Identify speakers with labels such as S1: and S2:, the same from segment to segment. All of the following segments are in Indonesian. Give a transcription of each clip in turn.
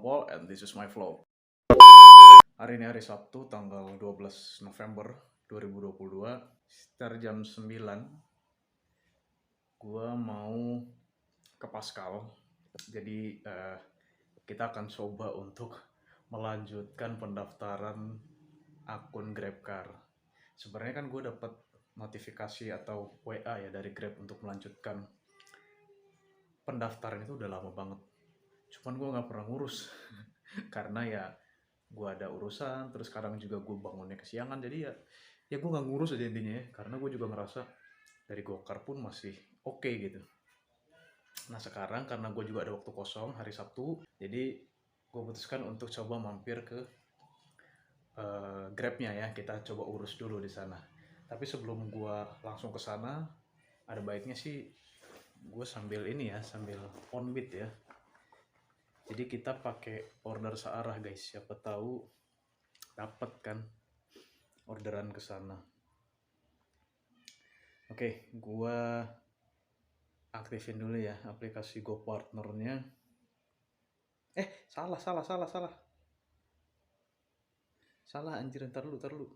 S1: Paul and this is my vlog. Hari ini hari Sabtu tanggal 12 November 2022 sekitar jam 9 gua mau ke Pascal. Jadi kita akan coba untuk melanjutkan pendaftaran akun GrabCar. Sebenarnya kan gue dapat notifikasi atau WA ya dari Grab untuk melanjutkan pendaftaran itu udah lama banget. Cuman gue nggak pernah ngurus karena ya gue ada urusan, terus sekarang juga gue bangunnya kesiangan, jadi ya gue nggak ngurus aja intinya ya, karena gue juga ngerasa dari Gokar pun masih oke gitu. Nah sekarang karena gue juga ada waktu kosong hari Sabtu, jadi gue putuskan untuk coba mampir ke Grabnya ya, kita coba urus dulu di sana. Tapi sebelum gue langsung ke sana, ada baiknya sih gue sambil ini ya, sambil on beat ya. Jadi kita pakai order searah guys, siapa tahu dapat kan orderan ke sana. Oke, gua aktifin dulu ya aplikasi GoPartner-nya. Salah. Salah anjir, ntar dulu.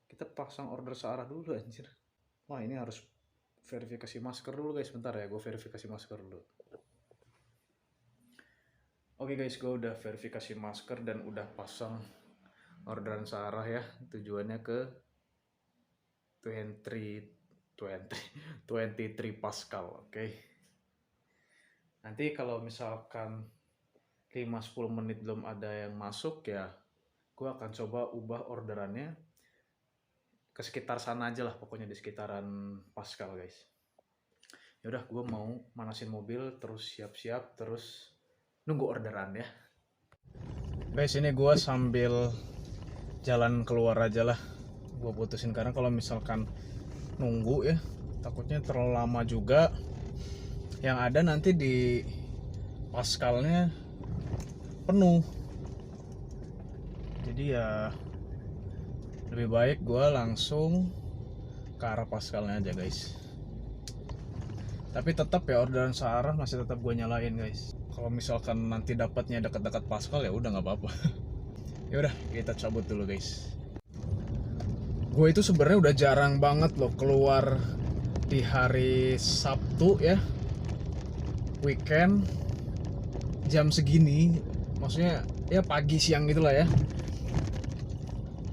S1: Kita pasang order searah dulu anjir. Wah, ini harus verifikasi masker dulu guys, bentar ya, gue verifikasi masker dulu. Oke guys, gue udah verifikasi masker dan udah pasang orderan searah ya. Tujuannya ke 23 Pascal, oke. Nanti kalau misalkan 5-10 menit belum ada yang masuk ya, gue akan coba ubah orderannya ke sekitar sana aja lah, pokoknya di sekitaran Pascal guys. Yaudah, gue mau manasin mobil, terus siap-siap, terus nunggu orderan ya. Guys, ini gue sambil jalan keluar aja lah. Gue putusin karena kalau misalkan nunggu ya, takutnya terlalu lama juga. Yang ada nanti di Pascalnya penuh. Jadi ya lebih baik gue langsung ke arah Pascalnya aja guys. Tapi tetap ya orderan searah masih tetap gue nyalain guys. Kalau misalkan nanti dapatnya dekat-dekat Pascal ya udah nggak apa-apa. Ya udah, kita cabut dulu guys. Gue itu sebenarnya udah jarang banget loh keluar di hari Sabtu ya, weekend jam segini, maksudnya ya pagi siang gitulah ya.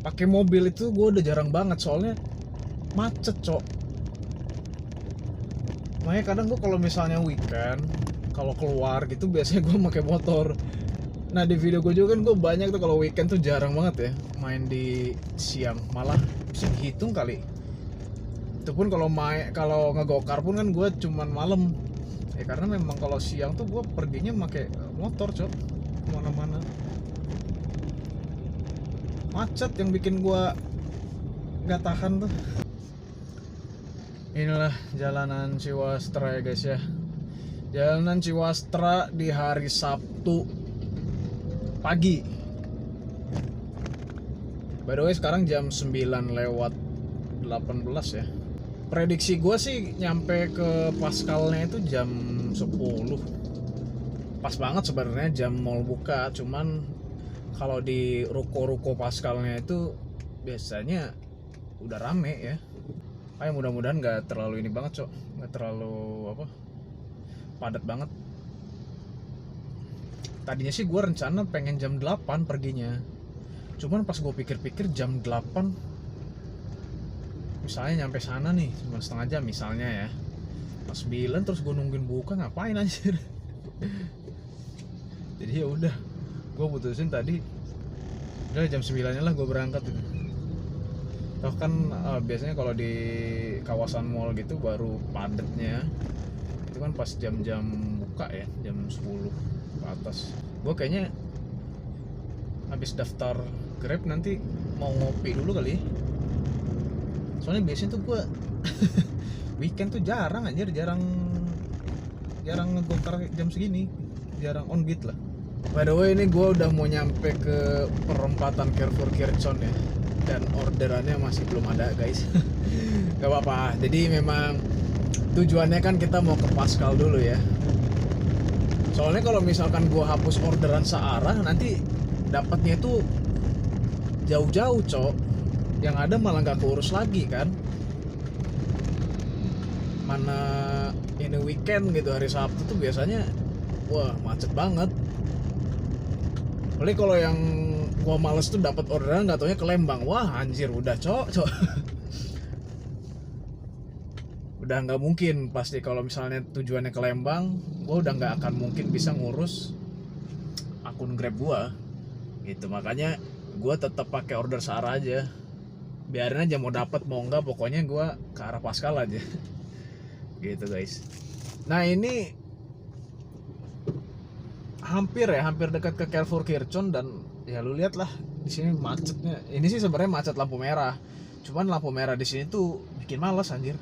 S1: Pakai mobil itu gue udah jarang banget soalnya macet cok. Makanya kadang gue kalau misalnya weekend kalau keluar gitu biasanya gue pakai motor. Nah di video gue juga kan gue banyak tuh kalau weekend tuh jarang banget ya main di siang, malah bisa dihitung kali. Itu pun kalau ngegokar pun kan gue cuman malam. Ya karena memang kalau siang tuh gue perginya pakai motor cok kemana-mana. Macet yang bikin gue nggak tahan tuh. Inilah jalanan Ciwastra ya guys ya. Jalanan Ciwastra di hari Sabtu pagi. By the way sekarang jam 9 lewat 18 ya. Prediksi gue sih nyampe ke Pascalnya itu jam 10. Pas banget sebenarnya jam mall buka. Cuman kalau di ruko-ruko Pascalnya itu biasanya udah rame ya. Mudah-mudahan gak terlalu ini banget cok, gak terlalu padat banget. Tadinya sih gue rencana pengen jam 8 perginya, cuman pas gue pikir-pikir jam 8 misalnya nyampe sana nih cuma setengah jam misalnya ya, pas 9 terus gue nungguin buka ngapain anjir. Jadi ya udah gue putusin tadi udah jam 9 lah gue berangkat gitu. Toh kan biasanya kalau di kawasan mall gitu baru padatnya itu kan pas jam-jam buka ya, jam 10 ke atas. Gue kayaknya habis daftar Grab nanti mau ngopi dulu kali. Soalnya biasanya tuh gue weekend tuh jarang ngegokar jam segini, jarang on beat lah. By the way ini gue udah mau nyampe ke perempatan Carrefour Kirchon ya, dan orderannya masih belum ada guys. Gak apa-apa, jadi memang tujuannya kan kita mau ke Pascal dulu ya.
S2: Soalnya kalau misalkan gua hapus orderan searah, nanti dapatnya itu jauh-jauh, Cok. Yang ada malah nggak keurus lagi kan. Mana ini weekend gitu, hari Sabtu tuh biasanya wah macet banget. Apalagi kalau yang gua males tuh dapat orderan nggak taunya ke Lembang. Wah anjir, udah Cok. Udah nggak mungkin pasti kalau misalnya tujuannya ke Lembang, gua udah nggak akan mungkin bisa ngurus akun Grab gua gitu. Makanya gua tetap pakai order searah aja, biarin aja mau dapat mau enggak, pokoknya gua ke arah Paskal aja. Gitu guys. Nah ini hampir dekat ke Carrefour Kirchon, dan ya lu lihat lah di sini macetnya. Ini sih sebenarnya macet lampu merah, cuman lampu merah di sini tuh bikin males anjir.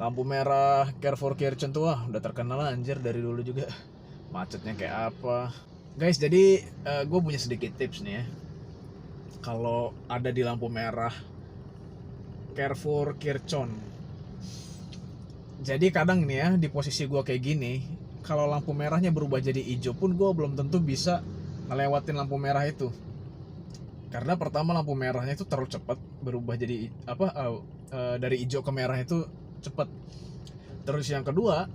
S2: Lampu merah Carrefour Kirchon tuh wah udah terkenal anjir dari dulu juga macetnya kayak apa. Guys, jadi gue punya sedikit tips nih ya. Kalau ada di lampu merah Carrefour Kirchon, jadi kadang nih ya di posisi gue kayak gini, kalau lampu merahnya berubah jadi hijau pun gue belum tentu bisa ngelewatin lampu merah itu. Karena pertama lampu merahnya itu terlalu cepat berubah jadi dari hijau ke merah itu cepat. Terus yang kedua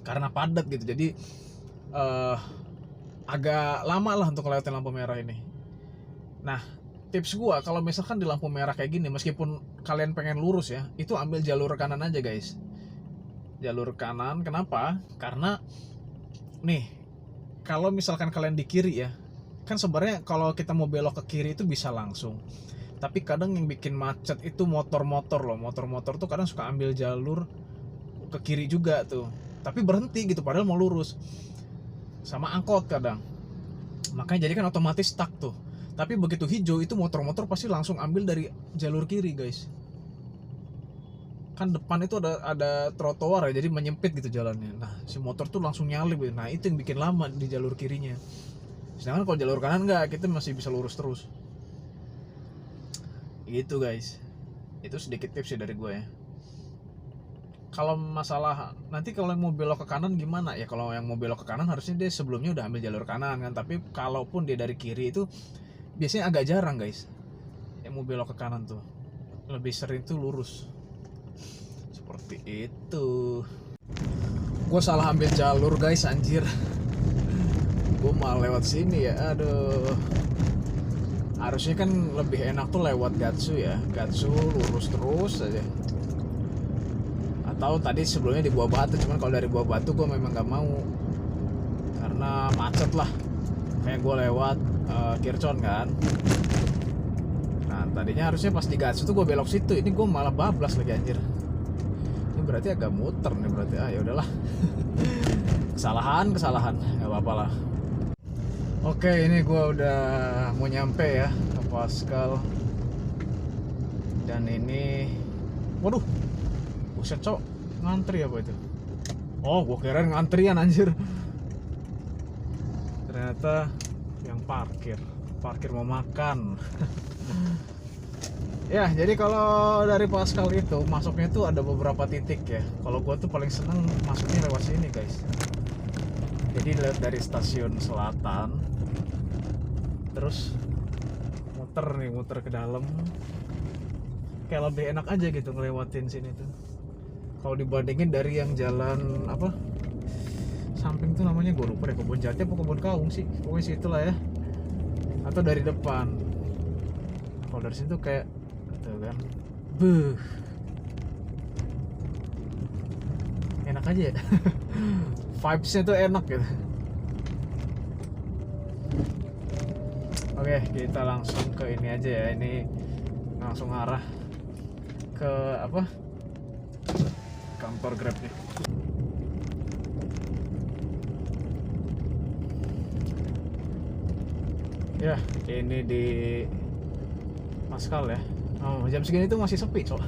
S2: karena padat gitu, jadi agak lama lah untuk ngelewatin lampu merah ini. Nah tips gue kalau misalkan di lampu merah kayak gini, meskipun kalian pengen lurus ya, itu ambil jalur kanan aja guys. Jalur kanan, kenapa? Karena nih kalau misalkan kalian di kiri ya, kan sebenarnya kalau kita mau belok ke kiri itu bisa langsung, tapi kadang yang bikin macet itu motor-motor loh. Motor-motor tuh kadang suka ambil jalur ke kiri juga tuh, tapi berhenti gitu padahal mau lurus. Sama angkot kadang, makanya jadi kan otomatis stuck tuh. Tapi begitu hijau itu motor-motor pasti langsung ambil dari jalur kiri guys. Kan depan itu ada trotoar ya, jadi menyempit gitu jalannya. Nah si motor tuh langsung nyalip gitu. Nah itu yang bikin lama di jalur kirinya. Sedangkan kalau jalur kanan enggak, kita masih bisa lurus terus. Gitu guys. Itu sedikit tips ya dari gue ya. Kalau masalah nanti kalau yang mau belok ke kanan gimana ya? Kalau yang mau belok ke kanan harusnya dia sebelumnya udah ambil jalur kanan kan. Tapi kalaupun dia dari kiri itu biasanya agak jarang guys yang mau belok ke kanan tuh. Lebih sering tuh lurus. Seperti itu. Gue salah ambil jalur guys anjir. Gue malah lewat sini ya. Aduh. Harusnya kan lebih enak tuh lewat Gatsu ya. Gatsu lurus terus aja. Atau tadi sebelumnya di Buah Batu, cuman kalau dari Buah Batu gue memang gak mau karena macet lah. Kayak gue lewat Kirchon kan. Nah tadinya harusnya pas di Gatsu tuh gue belok situ, ini gue malah bablas lagi anjir. Ini berarti agak muter nih berarti. Ya udahlah. kesalahan nggak apa-apa lah. Oke, ini gue udah mau nyampe ya ke Paskal. Dan ini waduh, buset cok, ngantri apa itu? Oh, gue kirain ngantrian anjir. Ternyata yang parkir mau makan. Ya, jadi kalau dari Paskal itu masuknya tuh ada beberapa titik ya. Kalau gue tuh paling seneng masuknya lewat sini guys. Jadi lihat dari stasiun selatan, terus muter ke dalam, kayak lebih enak aja gitu ngelewatin sini tuh. Kalau dibandingin dari yang jalan apa samping tuh namanya gue lupa deh, Kebun Jati apa Kebun Kaung sih, pokoknya situ lah ya. Atau dari depan. Kalau dari sini tuh kayak tuh kan, enak aja ya. Vibesnya tuh enak gitu. Oke, kita langsung ke ini aja ya. Ini langsung arah ke apa? Kantor Grab nih. Ya, ini di Paskal ya. Oh, jam segini tuh masih sepi, Cok.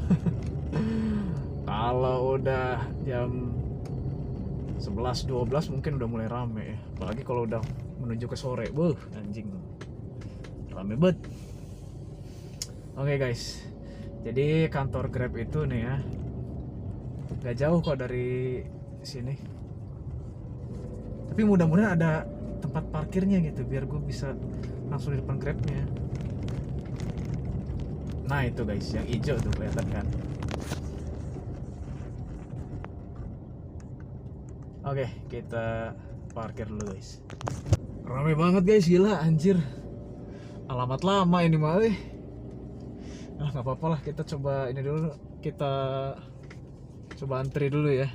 S2: Kalau udah jam 11-12 mungkin udah mulai rame ya. Apalagi kalau udah menuju ke sore. Anjing. Rame banget. Oke guys. Jadi kantor Grab itu nih ya, gak jauh kok dari sini. Tapi mudah-mudahan ada tempat parkirnya gitu biar gue bisa langsung di depan Grabnya. Nah itu guys, yang hijau tuh kelihatan kan. Oke, kita parkir dulu guys. Rame banget guys, gila anjir. Alamat lama ini mah Ah nggak apa-apa lah, kita coba ini dulu. Kita coba antri dulu ya.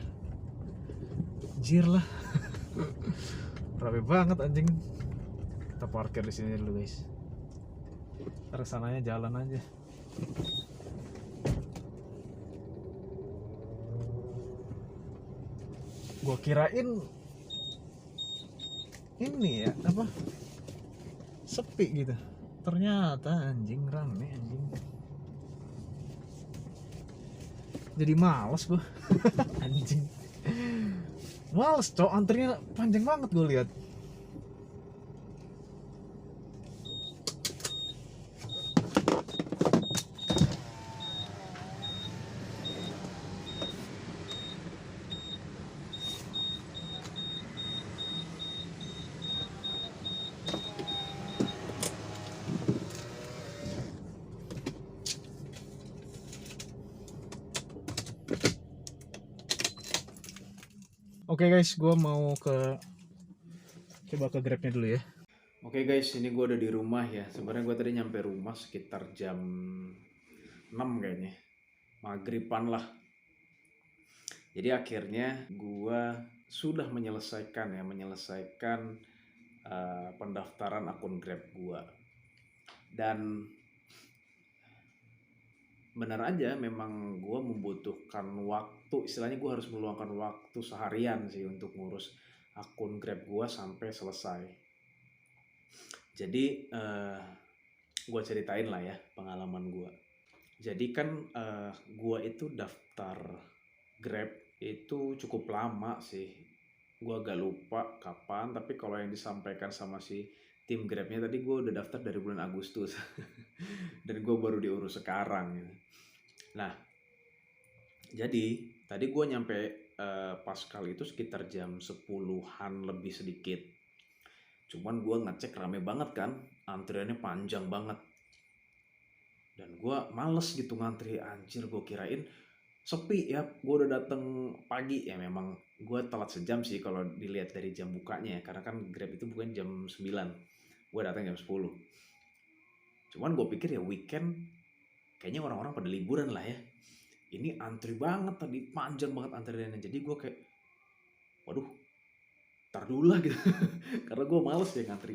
S2: Anjir lah. Rame banget anjing. Kita parkir di sini dulu guys. Ntar sananya jalan aja. Gua kirain ini ya apa sepi gitu, ternyata anjing rame anjing, jadi males gua. Anjing males cowok, antrinya panjang banget gue lihat. Oke guys, gue mau coba ke Grabnya dulu ya.
S1: Oke guys, ini gue udah di rumah ya. Sebenarnya gue tadi nyampe rumah sekitar jam 6 kayaknya, maghriban lah. Jadi akhirnya gue sudah menyelesaikan pendaftaran akun Grab gue. Dan benar aja memang gue membutuhkan waktu, istilahnya gue harus meluangkan waktu seharian sih untuk ngurus akun Grab gue sampai selesai. Jadi gue ceritain lah ya pengalaman gue. Jadi kan gue itu daftar Grab itu cukup lama sih. Gue agak lupa kapan, tapi kalau yang disampaikan sama si tim Grabnya tadi, gue udah daftar dari bulan Agustus. Dan gue baru diurus sekarang. Nah, jadi tadi gue nyampe Pascal itu sekitar jam 10-an lebih sedikit. Cuman gue ngecek rame banget kan, antriannya panjang banget. Dan gue males gitu ngantri, anjir gue kirain sepi ya. Gue udah dateng pagi ya, memang gue telat sejam sih kalau dilihat dari jam bukanya ya. Karena kan Grab itu bukan jam 9, gue datang jam 10. Cuman gue pikir ya weekend, kayaknya orang-orang pada liburan lah ya. Ini antri banget tadi, panjang banget antriannya. Jadi gue kayak, waduh, tar dulu lah gitu. Karena gue males ya ngantri.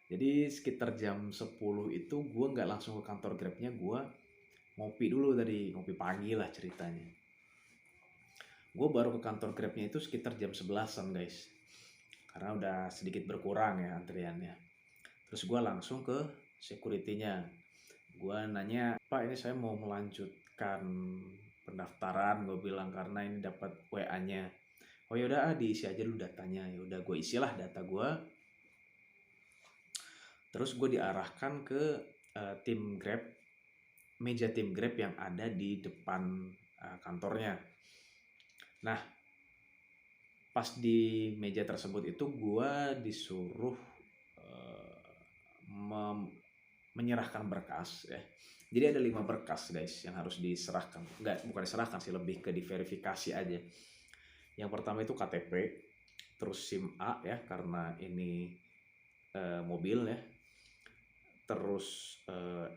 S1: Jadi sekitar jam 10 itu gue nggak langsung ke kantor Grabnya, gue ngopi dulu tadi, ngopi pagi lah ceritanya. Gue baru ke kantor Grabnya itu sekitar jam 11-an guys. Karena udah sedikit berkurang ya antriannya. Terus gue langsung ke security-nya. Gue nanya, Pak ini saya mau melanjutkan pendaftaran, gue bilang, karena ini dapat WA-nya. Oh yaudah diisi aja dulu datanya. Ya udah gue isilah data gue. Terus gue diarahkan ke tim Grab, meja tim Grab yang ada di depan kantornya. Nah, pas di meja tersebut itu gue disuruh menyerahkan berkas ya. Jadi ada 5 berkas guys yang harus diserahkan. Bukan diserahkan sih, lebih ke diverifikasi aja. Yang pertama itu KTP, terus SIM A ya karena ini mobil ya. Terus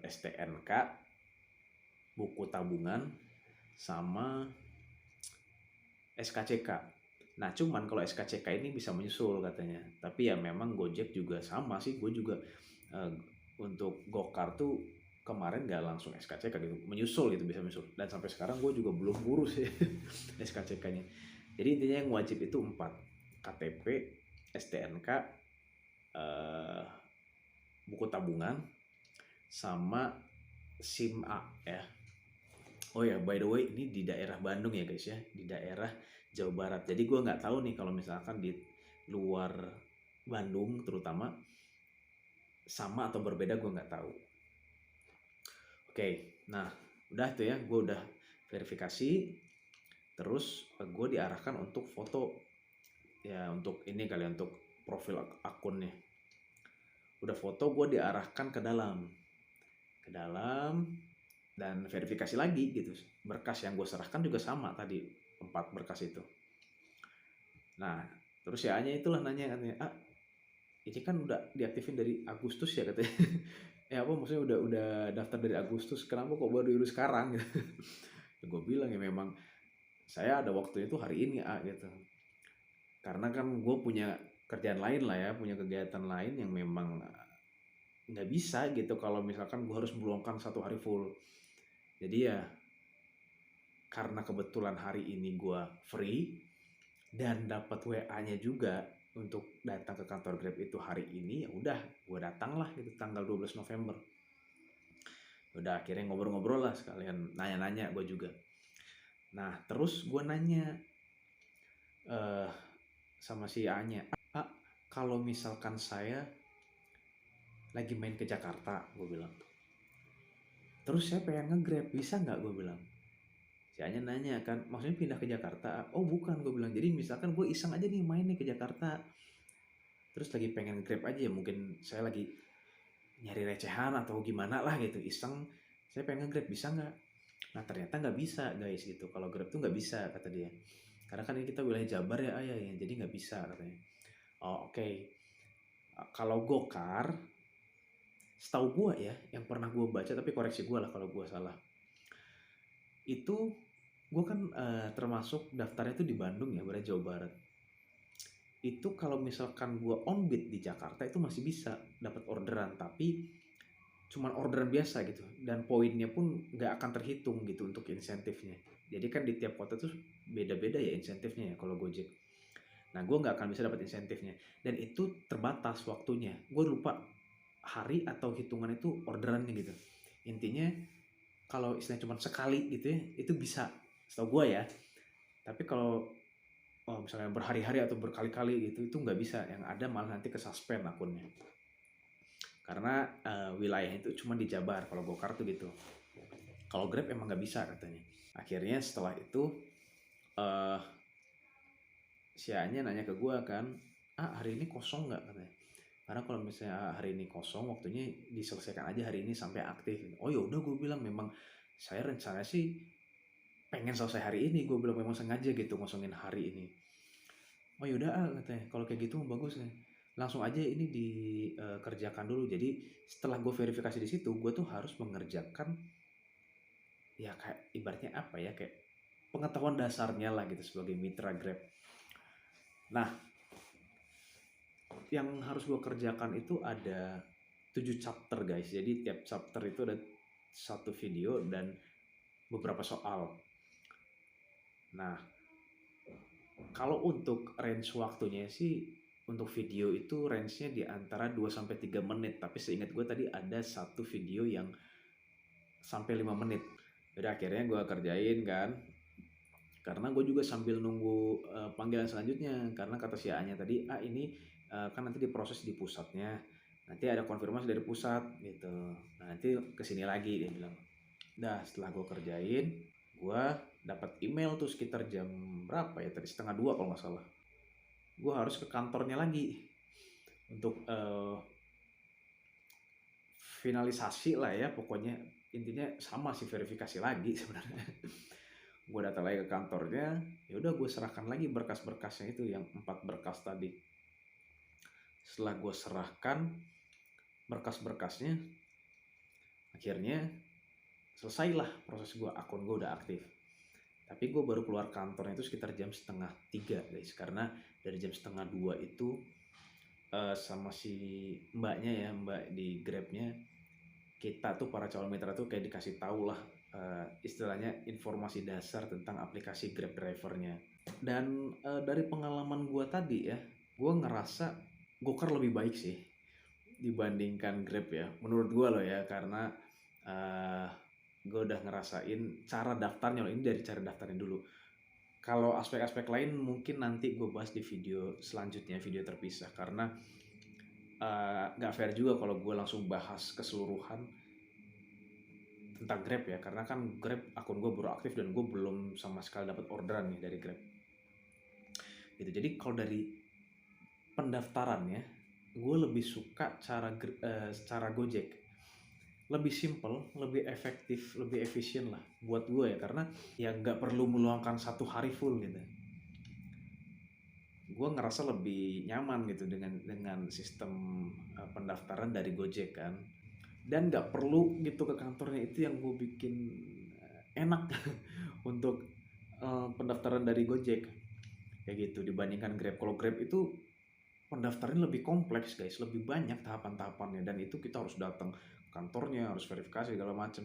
S1: STNK, buku tabungan, sama SKCK. Nah cuman kalau SKCK ini bisa menyusul katanya. Tapi ya memang Gojek juga sama sih. Gue juga untuk Gokar tuh kemarin gak langsung SKCK gitu, menyusul gitu, bisa menyusul. Dan sampai sekarang gue juga belum ngurus ya SKCK-nya. Jadi intinya yang wajib itu 4, KTP, STNK, buku tabungan, sama SIM A ya. Oh ya, by the way ini di daerah Bandung ya guys ya, di daerah Jawa Barat. Jadi gue nggak tahu nih kalau misalkan di luar Bandung terutama sama atau berbeda, gue nggak tahu. Oke, nah udah tuh ya, gue udah verifikasi. Terus gue diarahkan untuk foto
S3: ya untuk ini kali, untuk profil akunnya. Udah foto, gue diarahkan ke dalam dan verifikasi lagi gitu. Berkas yang gue serahkan juga sama tadi, 4 berkas itu. Nah terus si A nya itulah nanya katanya, ini kan udah diaktifin dari Agustus ya katanya. Apa maksudnya udah daftar dari Agustus, kenapa kok baru sekarang gitu. Gue bilang ya memang saya ada waktunya tuh hari ini gitu, karena kan gue punya kerjaan lain lah ya, punya kegiatan lain yang memang nggak bisa gitu kalau misalkan gue harus meluangkan 1 hari full. Jadi ya karena kebetulan hari ini gue free dan dapat WA-nya juga untuk datang ke kantor Grab itu hari ini, ya udah gue datang lah gitu tanggal 12 November. Udah akhirnya ngobrol-ngobrol lah, sekalian nanya-nanya gue juga. Nah terus gue nanya sama si A-nya, kalau misalkan saya lagi main ke Jakarta, gue bilang, terus saya pengen nge-Grab, bisa nggak, gue bilang. Si A-nya nanya kan, maksudnya pindah ke Jakarta? Oh bukan, gue bilang, jadi misalkan gue iseng aja nih main nih ke Jakarta, terus lagi pengen Grab aja, mungkin saya lagi nyari recehan atau gimana lah gitu, iseng, saya pengen nge-Grab, bisa nggak? Nah ternyata nggak bisa guys gitu, kalau Grab tuh nggak bisa kata dia, karena kan ini kita wilayah Jabar ya ayah ya, jadi nggak bisa katanya. Oh oke. Kalau Gokar, setahu gue ya, yang pernah gue baca, tapi koreksi gue lah kalau gue salah, itu gue kan termasuk daftarnya itu di Bandung ya, berarti Jawa Barat. Itu kalau misalkan gue on bid di Jakarta itu masih bisa dapat orderan, tapi cuman orderan biasa gitu, dan poinnya pun nggak akan terhitung gitu untuk insentifnya. Jadi kan di tiap kota tuh beda-beda ya insentifnya ya kalau Gojek. Nah gue nggak akan bisa dapat insentifnya, dan itu terbatas waktunya. Gue lupa hari atau hitungan itu orderannya gitu. Intinya kalau istilahnya cuma sekali gitu ya, itu bisa, setahu gue ya. Tapi kalau misalnya berhari-hari atau berkali-kali gitu, itu nggak bisa. Yang ada malah nanti kesuspend akunnya, karena wilayahnya itu cuma di Jabar. Kalau Gokar tuh gitu. Kalau Grab emang nggak bisa katanya. Akhirnya setelah itu si A-nya nanya ke gue kan, hari ini kosong nggak katanya. Karena kalau misalnya hari ini kosong, waktunya diselesaikan aja hari ini sampai aktif. Oh ya udah, gue bilang, memang saya rencana sih pengen selesai hari ini. Gue bilang memang sengaja gitu ngosongin hari ini. Oh yaudah katanya, kalau kayak gitu bagus nih, langsung aja ini dikerjakan dulu. Jadi setelah gue verifikasi di situ, gue tuh harus mengerjakan ya kayak ibaratnya apa ya, kayak pengetahuan dasarnya lah gitu sebagai mitra Grab. Nah yang harus gue kerjakan itu ada 7 chapter guys. Jadi tiap chapter itu ada 1 video dan beberapa soal. Nah kalau untuk range waktunya sih, untuk video itu range-nya di antara 2-3 menit. Tapi seingat gue tadi ada 1 video yang sampai 5 menit. Jadi akhirnya gue kerjain kan, karena gue juga sambil nunggu panggilan selanjutnya. Karena kata si A-nya tadi, ini kan nanti diproses di pusatnya, nanti ada konfirmasi dari pusat gitu, nanti kesini lagi, dia bilang. Dah setelah gue kerjain, gue dapat email tuh sekitar jam berapa ya tadi, 1:30 kalau nggak salah. Gue harus ke kantornya lagi untuk finalisasi lah ya, pokoknya intinya sama sih, verifikasi lagi sebenarnya. Gue datang lagi ke kantornya, ya udah gue serahkan lagi berkas-berkasnya itu, yang 4 berkas tadi. Setelah gue serahkan berkas-berkasnya, akhirnya selesailah proses gue, akun gue udah aktif. Tapi gue baru keluar kantornya itu sekitar jam 1:30 guys, karena dari jam 1:30 itu sama si mbaknya ya, mbak di Grabnya, kita tuh para calon mitra tuh kayak dikasih tahu lah istilahnya informasi dasar tentang aplikasi Grab drivernya. Dan dari pengalaman gue tadi ya, gue ngerasa Gokar lebih baik sih dibandingkan Grab ya, menurut gue loh ya, karena gue udah ngerasain cara daftarnya loh. Ini dari cara daftarnya dulu. Kalau aspek-aspek lain mungkin nanti gue bahas di video selanjutnya, video terpisah, karena gak fair juga kalau gue langsung bahas keseluruhan tentang Grab ya, karena kan Grab akun gue baru aktif dan gue belum sama sekali dapat orderan nih dari Grab. gitu. Jadi kalau dari pendaftarannya, gue lebih suka cara Gojek. Lebih simple, lebih efektif, lebih efisien lah buat gue ya, karena ya nggak perlu meluangkan 1 hari full gitu. Gue ngerasa lebih nyaman gitu dengan sistem pendaftaran dari Gojek kan, dan nggak perlu gitu ke kantornya. Itu yang gue bikin enak untuk pendaftaran dari Gojek kayak gitu dibandingkan Grab. Kalau Grab itu pendaftarannya lebih kompleks guys, lebih banyak tahapan-tahapannya, dan itu kita harus datang kantornya, harus verifikasi segala macam.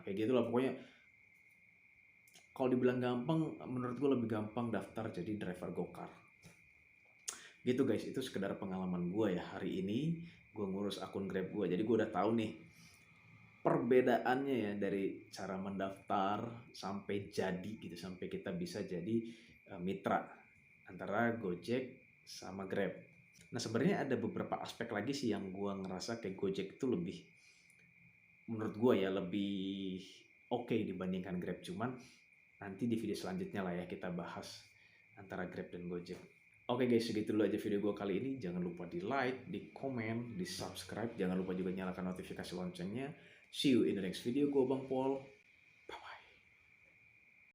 S3: Kayak gitulah pokoknya. Kalau dibilang gampang, menurut gue lebih gampang daftar jadi driver gokar gitu guys. Itu sekedar pengalaman gue ya hari ini gue ngurus akun Grab gue. Jadi gue udah tahu nih perbedaannya ya, dari cara mendaftar sampai jadi gitu, sampai kita bisa jadi mitra antara Gojek sama Grab. Nah sebenarnya ada beberapa aspek lagi sih yang gue ngerasa kayak Gojek itu lebih, menurut gue ya, lebih oke dibandingkan Grab. Cuman nanti di video selanjutnya lah ya kita bahas antara Grab dan Gojek. Oke guys, segitu dulu aja video gue kali ini. Jangan lupa di like, di komen, di subscribe. Jangan lupa juga nyalakan notifikasi loncengnya. See you in the next video. Gue Bang Paul.